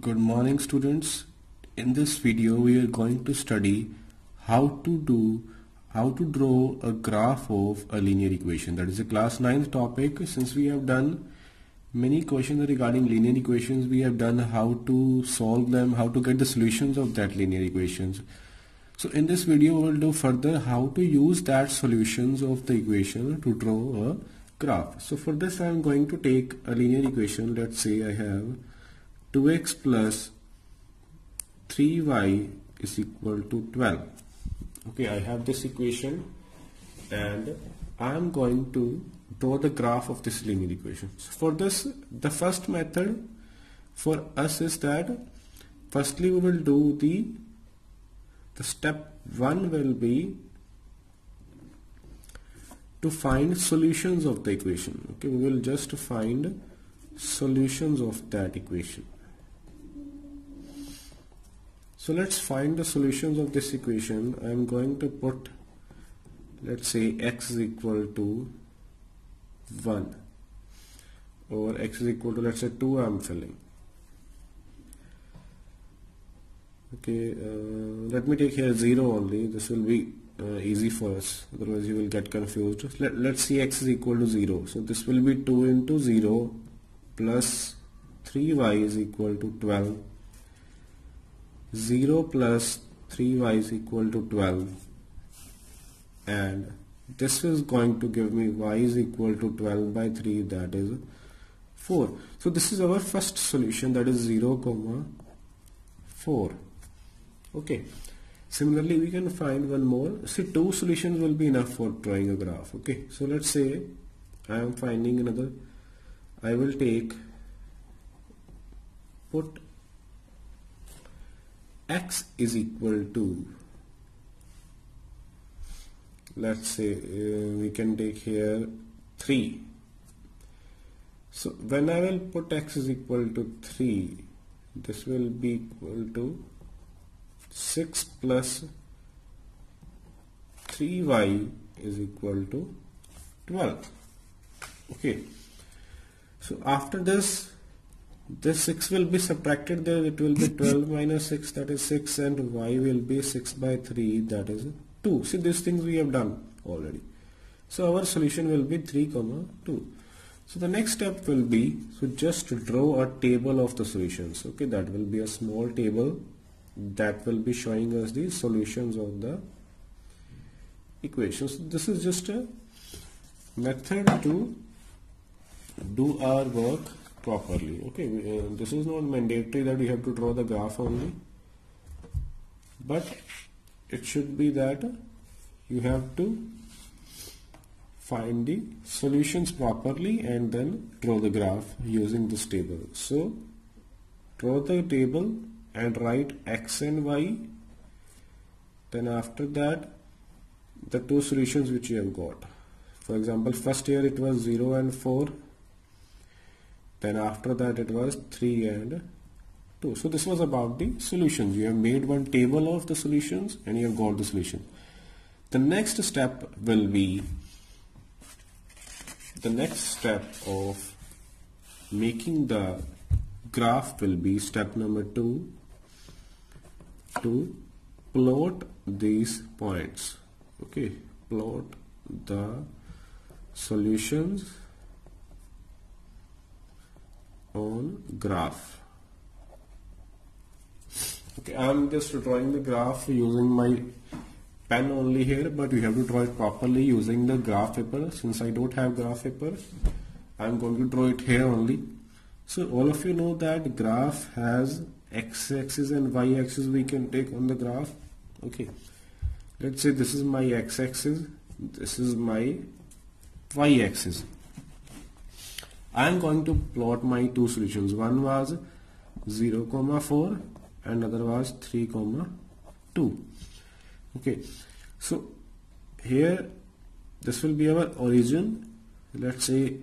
Good morning, students. In this video we are going to study how to draw a graph of a linear equation. That is a class 9th topic. Since we have done many questions regarding linear equations, we have done how to solve them, how to get the solutions of that linear equations. So in this video we will do further how to use that solutions of the equation to draw a graph. So for this I am going to take a linear equation. Let's say I have 2x plus 3y is equal to 12. Okay, I have this equation and I am going to draw the graph of this linear equation. So for this, the first method for us is that firstly we will do the step 1 will be to find solutions of the equation. Okay, we will just find solutions of that equation. So let's find the solutions of this equation. I am going to put, let's say, x is equal to 1 or x is equal to, let's say, 2 I am filling. Okay, let me take here 0 only. This will be easy for us, otherwise you will get confused. Let's see x is equal to 0. So this will be 2 into 0 plus 3y is equal to 12. 0 plus 3y is equal to 12, and this is going to give me y is equal to 12 by 3, that is 4. So this is our first solution, that is 0, 4. Okay, similarly we can find one more. See, 2 solutions will be enough for drawing a graph. Okay, so let's say I am finding another. I will put x is equal to, let's say we can take here 3. So when I will put x is equal to 3, this will be equal to 6 plus 3y is equal to 12. Okay, so after this 6 will be subtracted there, it will be 12 minus 6, that is 6, and y will be 6 by 3, that is 2. See, these things we have done already. So our solution will be 3, 2. So the next step will be, so just draw a table of the solutions. Okay, that will be a small table that will be showing us the solutions of the equations. This is just a method to do our work properly. Okay, this is not mandatory that you have to draw the graph only, but it should be that you have to find the solutions properly and then draw the graph using this table. So draw the table and write x and y, then after that the 2 solutions which you have got. For example, first here it was 0 and 4, then after that it was 3 and 2. So this was about the solutions. You have made one table of the solutions and you have got the solution. The next step will be, the next step of making the graph will be step number 2, to plot these points. Okay, plot the solutions on graph. Okay, I am just drawing the graph using my pen only here, but you have to draw it properly using the graph paper. Since I don't have graph paper, I am going to draw it here only. So all of you know that graph has x-axis and y-axis we can take on the graph. Okay, let's say this is my x-axis, this is my y-axis. I am going to plot my 2 solutions. One was 0, 4 and another was 3, 2. Okay, so here this will be our origin. Let's say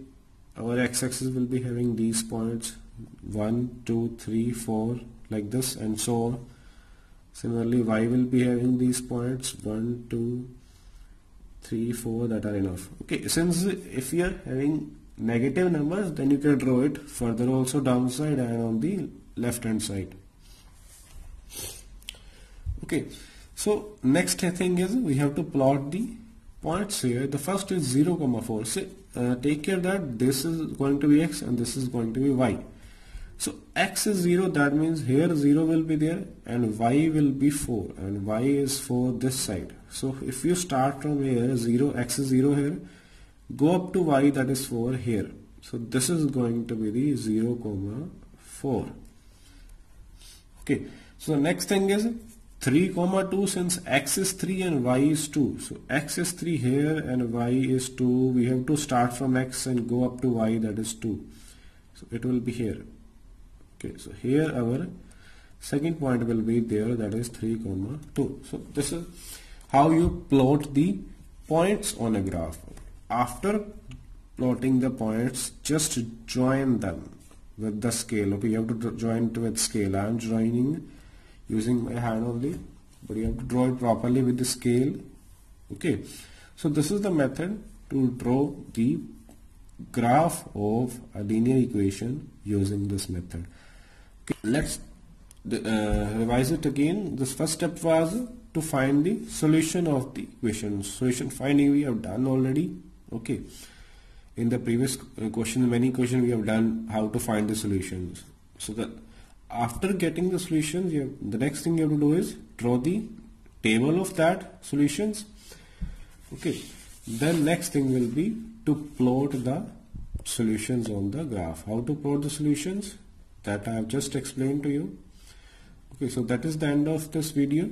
our x-axis will be having these points 1, 2, 3, 4 like this, and so on. Similarly, y will be having these points 1, 2, 3, 4, that are enough. Okay, since if we are having negative numbers, then you can draw it further also downside and on the left hand side. Okay, so next thing is we have to plot the points here. The first is 0, 4. So take care that this is going to be x and this is going to be y. So x is 0, that means here 0 will be there and y will be 4, and y is 4 this side. So if you start from here, 0, x is 0 here, go up to y, that is 4 here. So this is going to be the 0, 4. Okay, so the next thing is 3, 2, since x is 3 and y is 2. So x is 3 here and y is 2. We have to start from x and go up to y, that is 2. So it will be here. Okay, so here our second point will be there, that is 3, 2. So this is how you plot the points on a graph. After plotting the points, just join them with the scale. Okay, you have to join it with scale. I am joining using my hand only, but you have to draw it properly with the scale. Okay, so this is the method to draw the graph of a linear equation using this method. Okay, let's revise it again. This first step was to find the solution of the equation. Solution finding we have done already. Okay, in the previous question, many questions we have done how to find the solutions. So that after getting the solutions, the next thing you have to do is draw the table of that solutions. Okay, then next thing will be to plot the solutions on the graph. How to plot the solutions, that I have just explained to you. Okay, so that is the end of this video.